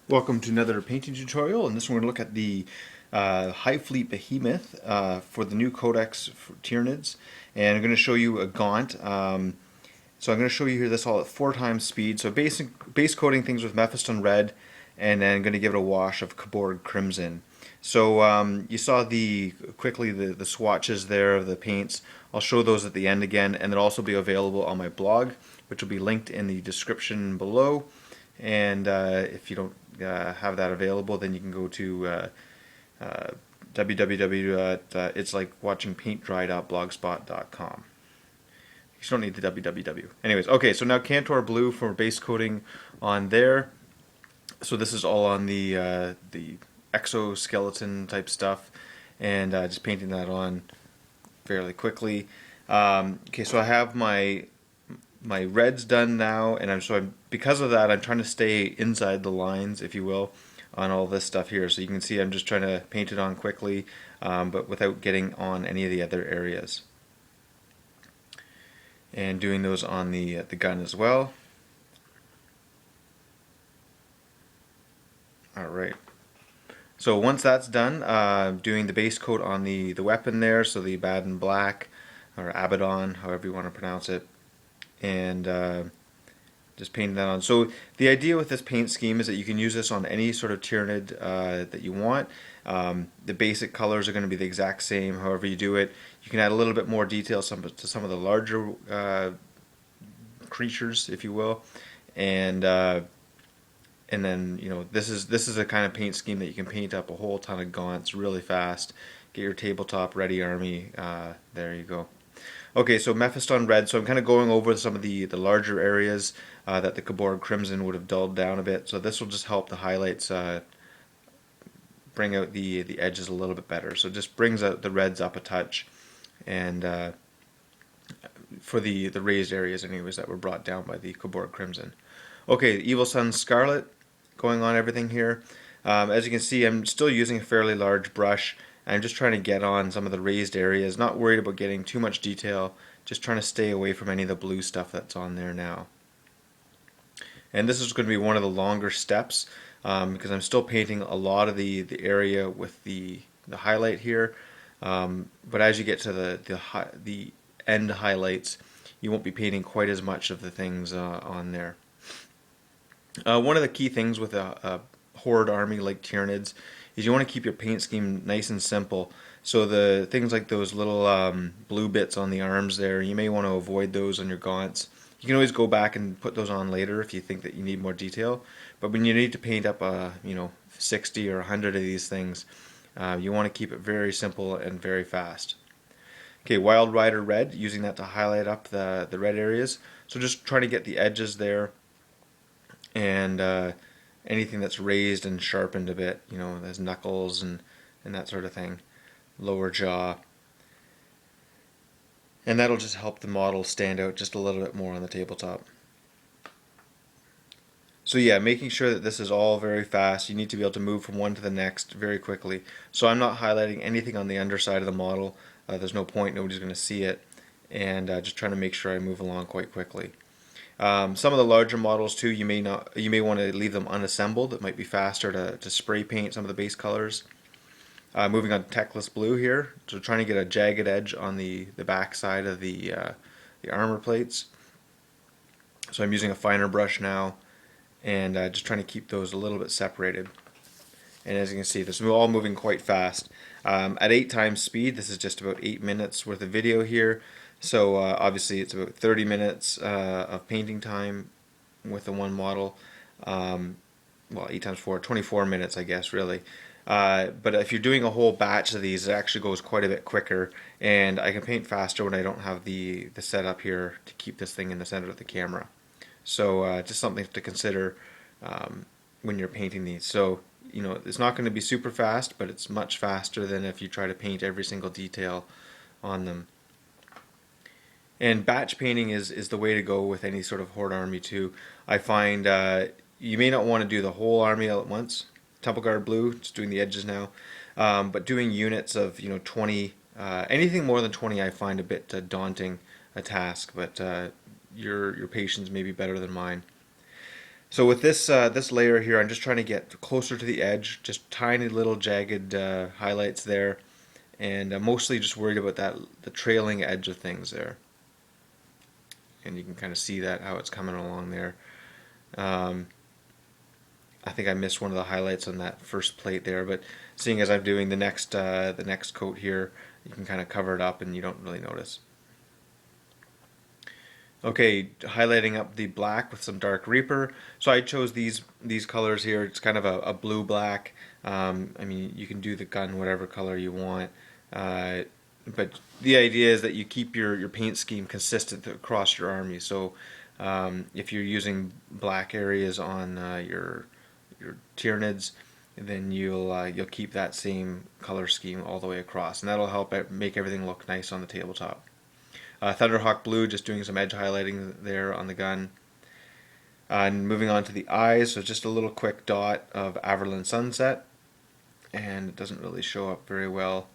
Welcome to another painting tutorial, and this one we're going to look at the Hivefleet Behemoth for the new codex for Tyranids, and I'm going to show you a gaunt. So I'm going to show you here this all at 4 times speed. So base coating things with Mephiston Red, and then I'm going to give it a wash of Carroburg Crimson. So you saw quickly the swatches there of the paints. I'll show those at the end again, and they'll also be available on my blog, which will be linked in the description below. And if you don't have that available, then you can go to www.itslikeWatchingPaintDry.blogspot.com. You don't need the www. Anyways, okay, so now Kantor Blue for base coating on there. So this is all on the exoskeleton type stuff, and just painting that on fairly quickly. Okay, so I have my red's done now, and because of that, I'm trying to stay inside the lines, if you will, on all this stuff here. So you can see I'm just trying to paint it on quickly, but without getting on any of the other areas. And doing those on the gun as well. Alright. So once that's done, doing the base coat on the weapon there, so the Abaddon Black, or Abaddon, however you want to pronounce it, and just painting that on. So the idea with this paint scheme is that you can use this on any sort of Tyranid that you want. The basic colors are going to be the exact same however you do it. You can add a little bit more detail to some of the larger creatures, if you will, and then this is a kind of paint scheme that you can paint up a whole ton of gaunts really fast. Get your tabletop ready army. There you go. Okay, so Mephiston Red, so I'm kind of going over some of the larger areas that the Carroburg Crimson would have dulled down a bit. So this will just help the highlights bring out the edges a little bit better. So it just brings out the reds up a touch, and for the raised areas anyways that were brought down by the Carroburg Crimson. Okay, Evil Sunz Scarlet, going on everything here. As you can see, I'm still using a fairly large brush. I'm just trying to get on some of the raised areas, not worried about getting too much detail, just trying to stay away from any of the blue stuff that's on there now. And this is going to be one of the longer steps because I'm still painting a lot of the area with the highlight here. But as you get to the end highlights, you won't be painting quite as much of the things on there. One of the key things with a horde army like Tyranids is you want to keep your paint scheme nice and simple. So the things like those little blue bits on the arms there, you may want to avoid those on your gaunts. You can always go back and put those on later if you think that you need more detail. But when you need to paint up 60 or 100 of these things, you want to keep it very simple and very fast. Okay, Wild Rider Red, using that to highlight up the red areas. So just trying to get the edges there, and anything that's raised and sharpened a bit, there's knuckles and that sort of thing, lower jaw. And that'll just help the model stand out just a little bit more on the tabletop. So yeah, making sure that this is all very fast. You need to be able to move from one to the next very quickly. So I'm not highlighting anything on the underside of the model. There's no point, nobody's going to see it. And just trying to make sure I move along quite quickly. Some of the larger models too, you may want to leave them unassembled. It might be faster to spray paint some of the base colors. Moving on to Teclis Blue here, so trying to get a jagged edge on the back side of the armor plates. So I'm using a finer brush now, and just trying to keep those a little bit separated. And as you can see, this is all moving quite fast. At 8 times speed, this is just about 8 minutes worth of video here. So obviously it's about 30 minutes of painting time with the one model. Well, 8 times 4, 24 minutes I guess really. But if you're doing a whole batch of these, it actually goes quite a bit quicker, and I can paint faster when I don't have the setup here to keep this thing in the center of the camera. So just something to consider when you're painting these. So it's not going to be super fast, but it's much faster than if you try to paint every single detail on them. And batch painting is the way to go with any sort of horde army too. I find you may not want to do the whole army all at once. Temple Guard Blue, just doing the edges now, but doing units of 20, anything more than 20, I find a bit daunting a task. But your patience may be better than mine. So with this layer here, I'm just trying to get closer to the edge, just tiny little jagged highlights there, and I'm mostly just worried about the trailing edge of things there. And you can kind of see that how it's coming along there. Um, I think I missed one of the highlights on that first plate there, but seeing as I'm doing the next coat here, you can kind of cover it up and you don't really notice. Okay, highlighting up the black with some Dark Reaper. So I chose these colors here. It's kind of a blue black. I mean, you can do the gun whatever color you want, but the idea is that you keep your paint scheme consistent across your army. So if you're using black areas on your Tyranids, then you'll keep that same color scheme all the way across, and that'll help make everything look nice on the tabletop. Thunderhawk Blue, just doing some edge highlighting there on the gun. And moving on to the eyes, so just a little quick dot of Averland Sunset, and it doesn't really show up very well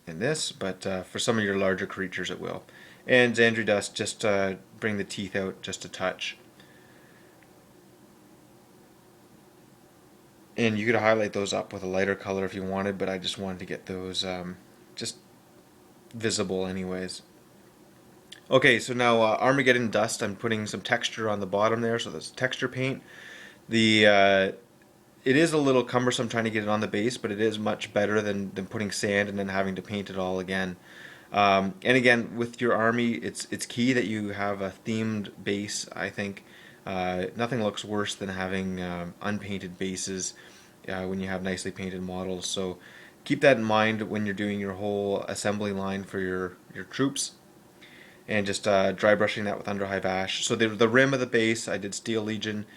in this, but for some of your larger creatures it will. And Zandri Dust, just bring the teeth out just a touch. And you could highlight those up with a lighter color if you wanted, but I just wanted to get those just visible anyways. Okay, so now Armageddon Dust, I'm putting some texture on the bottom there, so that's texture paint. It is a little cumbersome trying to get it on the base, but it is much better than putting sand and then having to paint it all again. And again, with your army, it's key that you have a themed base, I think. Nothing looks worse than having unpainted bases when you have nicely painted models. So keep that in mind when you're doing your whole assembly line for your troops. And just dry brushing that with Underhive Ash. So the rim of the base, I did Steel Legion,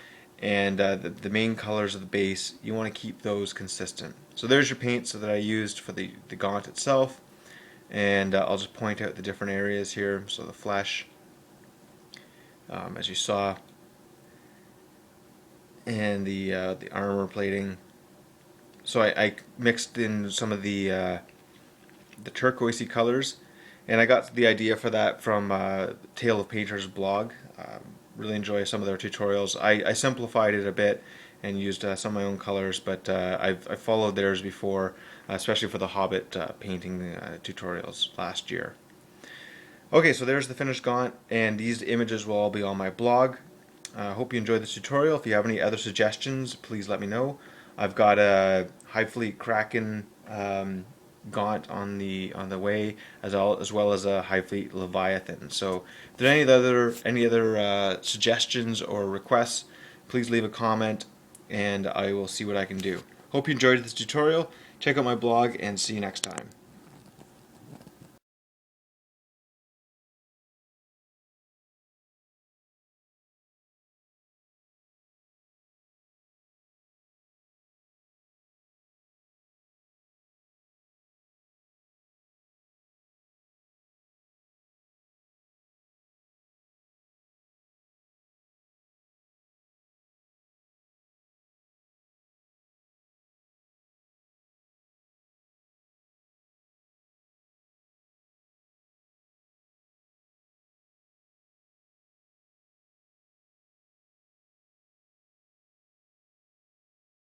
and the main colors of the base, you want to keep those consistent. So there's your paints that I used for the gaunt itself. And I'll just point out the different areas here. So the flesh, as you saw, and the armor plating. So I mixed in some of the turquoisey colors, and I got the idea for that from Tale of Painters blog. Really enjoy some of their tutorials. I simplified it a bit and used some of my own colors, but I've followed theirs before, especially for the Hobbit painting tutorials last year. Okay, so there's the finished gaunt, and these images will all be on my blog. I hope you enjoyed this tutorial. If you have any other suggestions, please let me know. I've got a Hivefleet Kraken gaunt on the way, as well as a Hivefleet Leviathan. So if there are any other suggestions or requests, please leave a comment, and I will see what I can do. Hope you enjoyed this tutorial. Check out my blog, and see you next time.